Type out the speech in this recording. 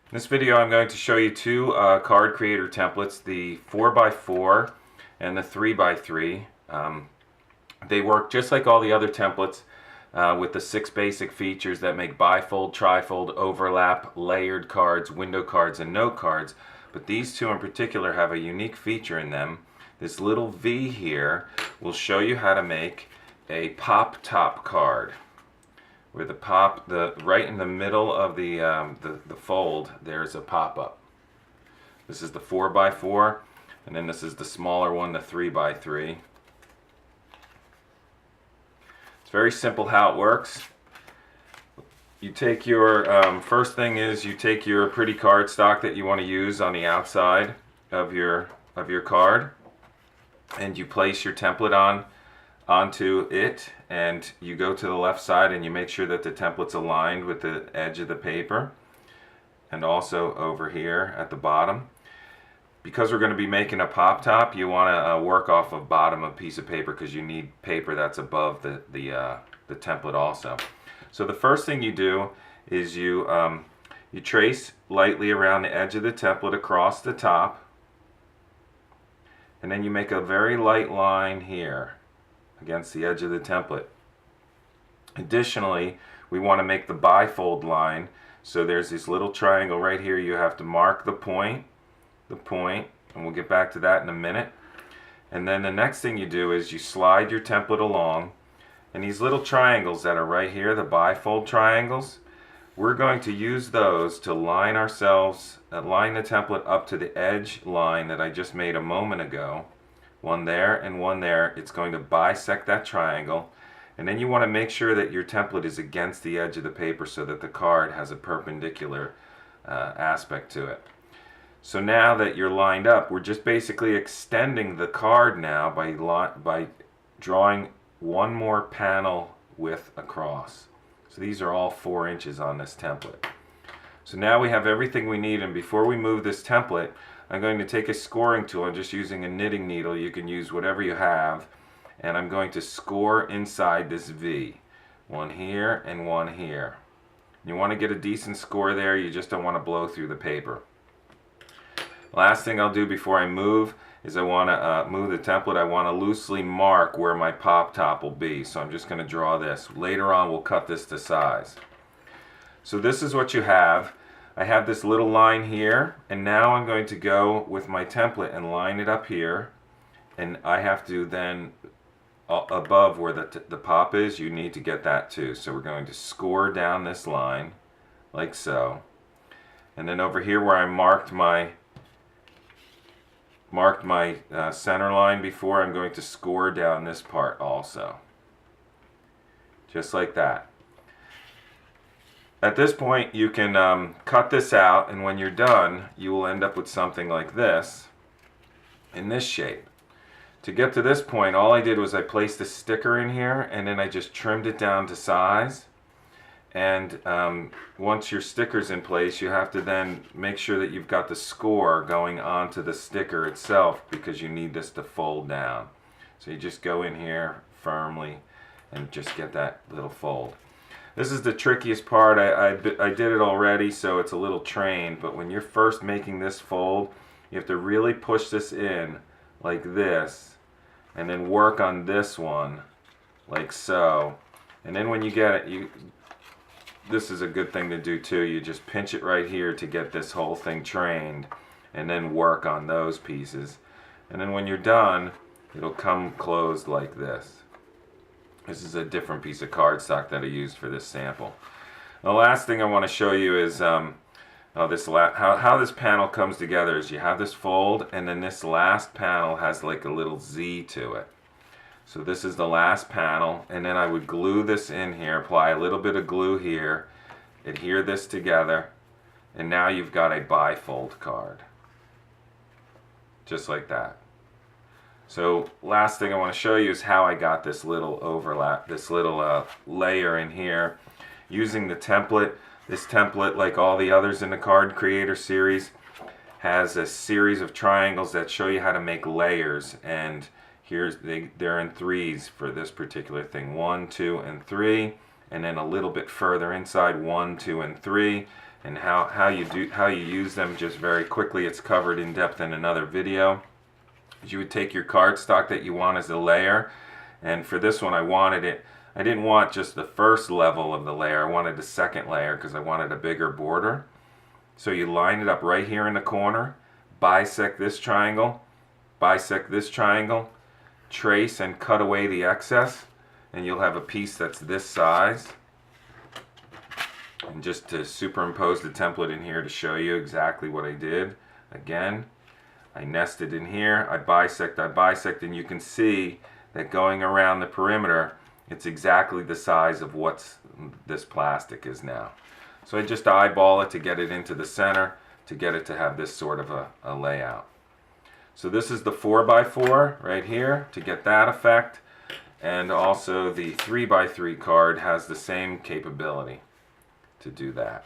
In this video I'm going to show you two card creator templates, the 4x4 and the 3x3. They work just like all the other templates with the 6 basic features that make bifold, trifold, overlap, layered cards, window cards, and note cards. But these two in particular have a unique feature in them. This little V here will show you how to make a pop top card. Where right in the middle of the fold, there's a pop-up. This is the 4x4, and then this is the smaller one, the 3x3. It's very simple how it works. You take your, first thing is you take your pretty cardstock that you want to use on the outside of your card, and you place your template onto it, and you go to the left side and you make sure that the template's aligned with the edge of the paper, and also over here at the bottom. Because we're going to be making a pop top, you want to work off of bottom of a piece of paper because you need paper that's above the template also. So the first thing you do is you trace lightly around the edge of the template across the top, and then you make a very light line here against the edge of the template. Additionally, we want to make the bifold line, so there's this little triangle right here. You have to mark the point, and we'll get back to that in a minute. And then the next thing you do is you slide your template along, and these little triangles that are right here, the bifold triangles, we're going to use those to line the template up to the edge line that I just made a moment ago. One there and one there. It's going to bisect that triangle, and then you want to make sure that your template is against the edge of the paper so that the card has a perpendicular aspect to it. So now that you're lined up, we're just basically extending the card now by drawing one more panel width across. So these are all 4 inches on this template. So now we have everything we need, and before we move this template, I'm going to take a scoring tool. I'm just using a knitting needle. You can use whatever you have. And I'm going to score inside this V. One here and one here. You want to get a decent score there. You just don't want to blow through the paper. Last thing I'll do before I move is I want to move the template. I want to loosely mark where my pop top will be. So I'm just going to draw this. Later on we'll cut this to size. So this is what you have. I have this little line here, and now I'm going to go with my template and line it up here, and I have to then above where the pop is, you need to get that too. So we're going to score down this line like so, and then over here where I marked my center line before, I'm going to score down this part also, just like that. At this point you can cut this out, and when you're done you will end up with something like this in this shape. To get to this point, all I did was I placed a sticker in here, and then I just trimmed it down to size. And once your sticker's in place, you have to then make sure that you've got the score going onto the sticker itself, because you need this to fold down. So you just go in here firmly and just get that little fold. This is the trickiest part. I did it already, so it's a little trained, but when you're first making this fold, you have to really push this in like this, and then work on this one like so. And then when you get it, this is a good thing to do too. You just pinch it right here to get this whole thing trained, and then work on those pieces. And then when you're done, it'll come closed like this. This is a different piece of cardstock that I used for this sample. The last thing I want to show you is how this panel comes together. Is you have this fold, and then this last panel has like a little Z to it. So this is the last panel, and then I would glue this in here, apply a little bit of glue here, adhere this together, and now you've got a bifold card. Just like that. So last thing I want to show you is how I got this little overlap, this little layer in here using the template. This template, like all the others in the Card Creator series, has a series of triangles that show you how to make layers, and they're in 3s for this particular thing. 1, 2, and 3, and then a little bit further inside 1, 2, and 3, and how you use them just very quickly. It's covered in depth in another video. You would take your cardstock that you want as a layer, and for this one I didn't want just the first level of the layer, I wanted the second layer because I wanted a bigger border. So you line it up right here in the corner, bisect this triangle, trace and cut away the excess, and you'll have a piece that's this size. And just to superimpose the template in here to show you exactly what I did, again, I nested in here, I bisect, and you can see that going around the perimeter, it's exactly the size of what this plastic is now. So I just eyeball it to get it into the center, to get it to have this sort of a layout. So this is the 4x4 right here to get that effect, and also the 3x3 card has the same capability to do that.